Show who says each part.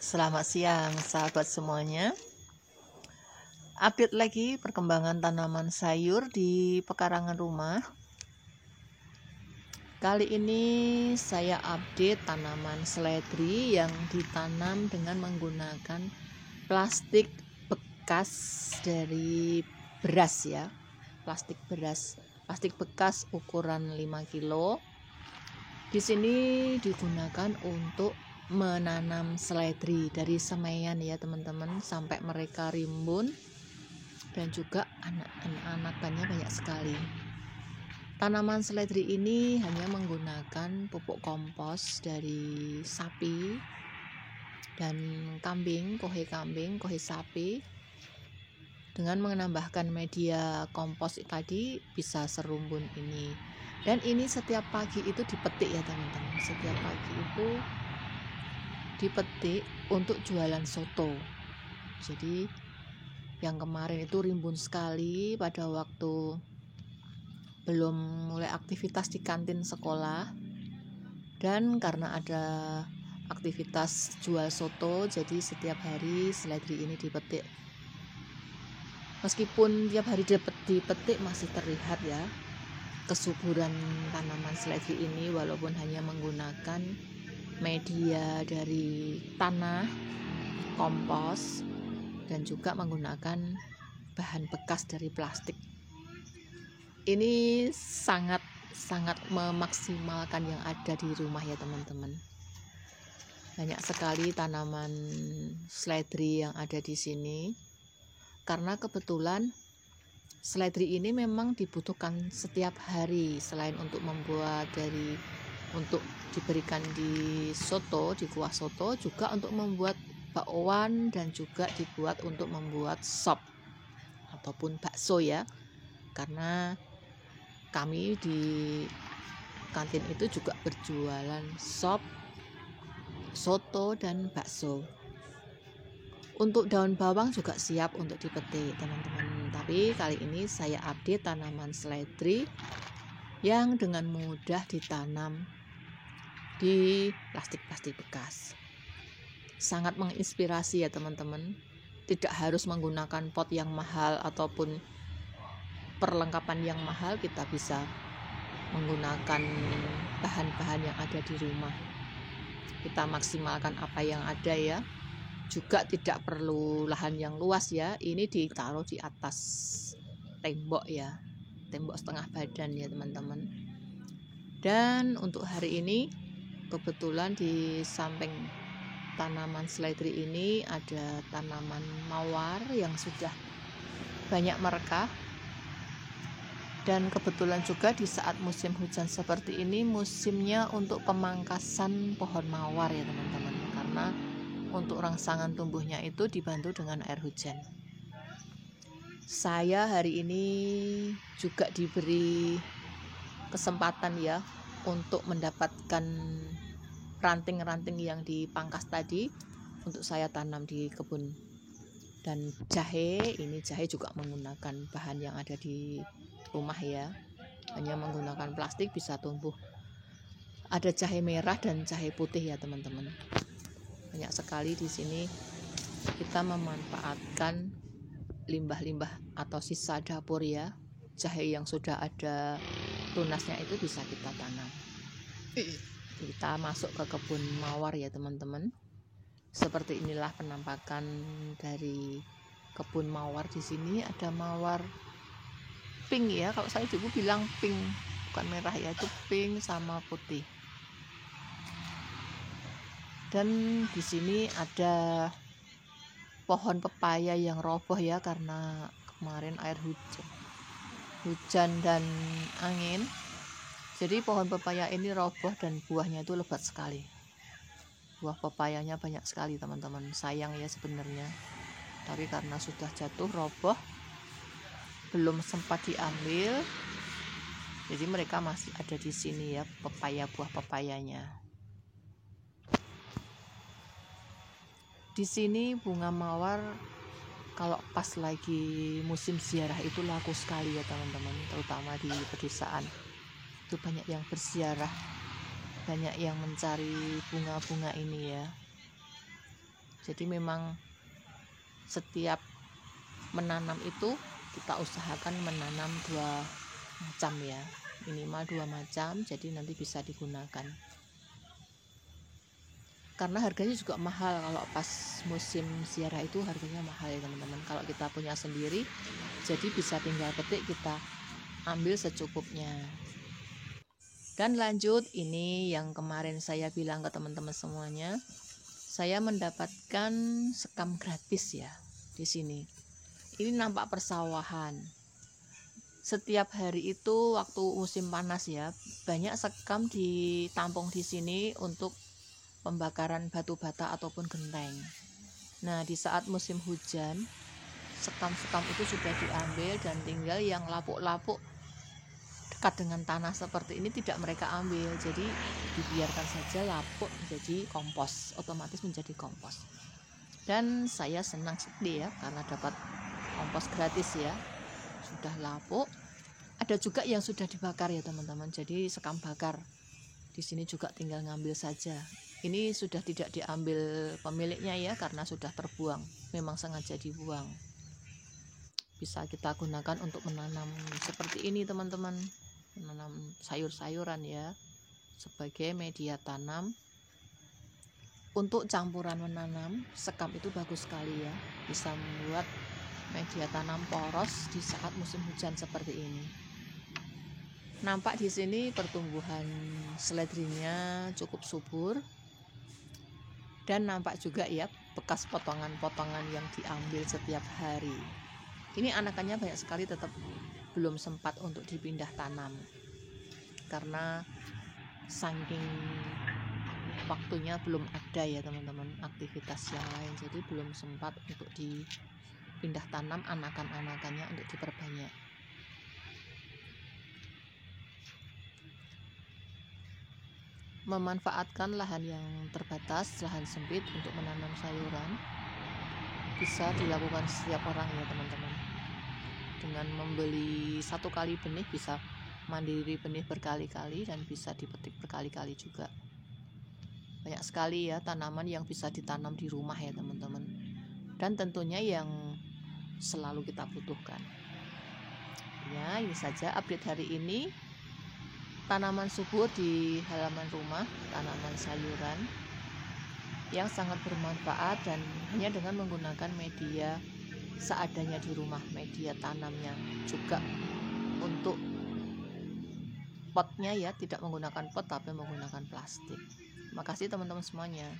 Speaker 1: Selamat siang sahabat semuanya. Update lagi perkembangan tanaman sayur di pekarangan rumah. Kali ini saya update tanaman seledri yang ditanam dengan menggunakan plastik bekas dari beras ya. Plastik bekas ukuran 5 kilo. Di sini digunakan untuk menanam seledri dari semaian ya teman-teman, sampai mereka rimbun dan juga anak-anakannya banyak sekali. Tanaman seledri ini hanya menggunakan pupuk kompos dari sapi dan kambing, kohe sapi. Dengan menambahkan media kompos tadi bisa serumbun ini. Dan ini setiap pagi itu dipetik ya teman-teman. Setiap pagi itu dipetik untuk jualan soto. Jadi yang kemarin itu rimbun sekali pada waktu belum mulai aktivitas di kantin sekolah, dan karena ada aktivitas jual soto, jadi setiap hari seledri ini dipetik. Meskipun tiap hari dipetik masih terlihat ya kesuburan tanaman seledri ini, walaupun hanya menggunakan media dari tanah, kompos, dan juga menggunakan bahan bekas dari plastik. Ini sangat memaksimalkan yang ada di rumah ya teman-teman. Banyak sekali tanaman seledri yang ada di sini, karena kebetulan seledri ini memang dibutuhkan setiap hari. Selain untuk membuat untuk diberikan di soto, di kuah soto, juga untuk membuat bakwan dan juga dibuat untuk membuat sop ataupun bakso ya. Karena kami di kantin itu juga berjualan sop, soto, dan bakso. Untuk daun bawang juga siap untuk dipetik teman-teman. Tapi kali ini saya update tanaman seledri yang dengan mudah ditanam di plastik bekas. Sangat menginspirasi ya teman-teman. Tidak harus menggunakan pot yang mahal ataupun perlengkapan yang mahal, kita bisa menggunakan bahan-bahan yang ada di rumah. Kita maksimalkan apa yang ada ya. Juga tidak perlu lahan yang luas ya. Ini ditaruh di atas tembok ya, tembok setengah badan ya teman-teman. Dan untuk hari ini kebetulan di samping tanaman seledri ini ada tanaman mawar yang sudah banyak merekah. Dan kebetulan juga di saat musim hujan seperti ini, musimnya untuk pemangkasan pohon mawar ya teman-teman. Karena untuk rangsangan tumbuhnya itu dibantu dengan air hujan. Saya hari ini juga diberi kesempatan ya untuk mendapatkan ranting-ranting yang dipangkas tadi untuk saya tanam di kebun. Dan jahe juga menggunakan bahan yang ada di rumah ya, hanya menggunakan plastik bisa tumbuh. Ada jahe merah dan jahe putih ya teman-teman. Banyak sekali di sini kita memanfaatkan limbah-limbah atau sisa dapur ya. Jahe yang sudah ada tunasnya itu bisa kita tanam. Kita masuk ke kebun mawar ya teman-teman. Seperti inilah penampakan dari kebun mawar di sini. Ada mawar pink ya, kalau saya dulu bilang pink, bukan merah ya, itu pink sama putih. Dan di sini ada pohon pepaya yang roboh ya, karena kemarin air hujan dan angin. Jadi pohon pepaya ini roboh dan buahnya itu lebat sekali. Buah pepayanya banyak sekali teman-teman. Sayang ya sebenarnya, tapi karena sudah jatuh roboh, belum sempat diambil, jadi mereka masih ada di sini ya, buah pepayanya. Di sini bunga mawar kalau pas lagi musim ziarah itu laku sekali ya teman-teman, terutama di pedesaan. Itu banyak yang berziarah, banyak yang mencari bunga-bunga ini ya. Jadi memang setiap menanam itu kita usahakan menanam 2 macam ya, minimal 2 macam, jadi nanti bisa digunakan. Karena harganya juga mahal, kalau pas musim ziarah itu harganya mahal ya teman-teman. Kalau kita punya sendiri, jadi bisa tinggal petik, kita ambil secukupnya. Dan lanjut, ini yang kemarin saya bilang ke teman-teman semuanya, saya mendapatkan sekam gratis ya di sini. Ini nampak persawahan. Setiap hari itu waktu musim panas ya, banyak sekam ditampung di sini untuk pembakaran batu bata ataupun genteng. Nah, di saat musim hujan, sekam-sekam itu sudah diambil dan tinggal yang lapuk-lapuk dekat dengan tanah seperti ini tidak mereka ambil. Jadi dibiarkan saja lapuk menjadi kompos, otomatis menjadi kompos. Dan saya senang sekali ya karena dapat kompos gratis ya. Sudah lapuk. Ada juga yang sudah dibakar ya teman-teman. Jadi sekam bakar. Di sini juga tinggal ngambil saja. Ini sudah tidak diambil pemiliknya ya karena sudah terbuang. Memang sengaja dibuang. Bisa kita gunakan untuk menanam seperti ini teman-teman. Menanam sayur-sayuran ya. Sebagai media tanam. Untuk campuran menanam, sekam itu bagus sekali ya. Bisa membuat media tanam poros di saat musim hujan seperti ini. Nampak di sini pertumbuhan seledrinya cukup subur. Dan nampak juga ya bekas potongan-potongan yang diambil setiap hari. Ini anakannya banyak sekali, tetap belum sempat untuk dipindah tanam. Karena saking waktunya belum ada ya teman-teman, aktivitas yang lain. Jadi belum sempat untuk dipindah tanam anakan-anakannya untuk diperbanyak. Memanfaatkan lahan yang terbatas, lahan sempit untuk menanam sayuran bisa dilakukan setiap orang ya teman-teman. Dengan membeli 1 kali benih bisa mandiri benih berkali-kali dan bisa dipetik berkali-kali juga. Banyak sekali ya tanaman yang bisa ditanam di rumah ya teman-teman. Dan tentunya yang selalu kita butuhkan. Ya, ini saja update hari ini. Tanaman subur di halaman rumah, tanaman sayuran yang sangat bermanfaat dan hanya dengan menggunakan media seadanya di rumah, media tanamnya juga untuk potnya ya, tidak menggunakan pot tapi menggunakan plastik. Terima kasih teman-teman semuanya.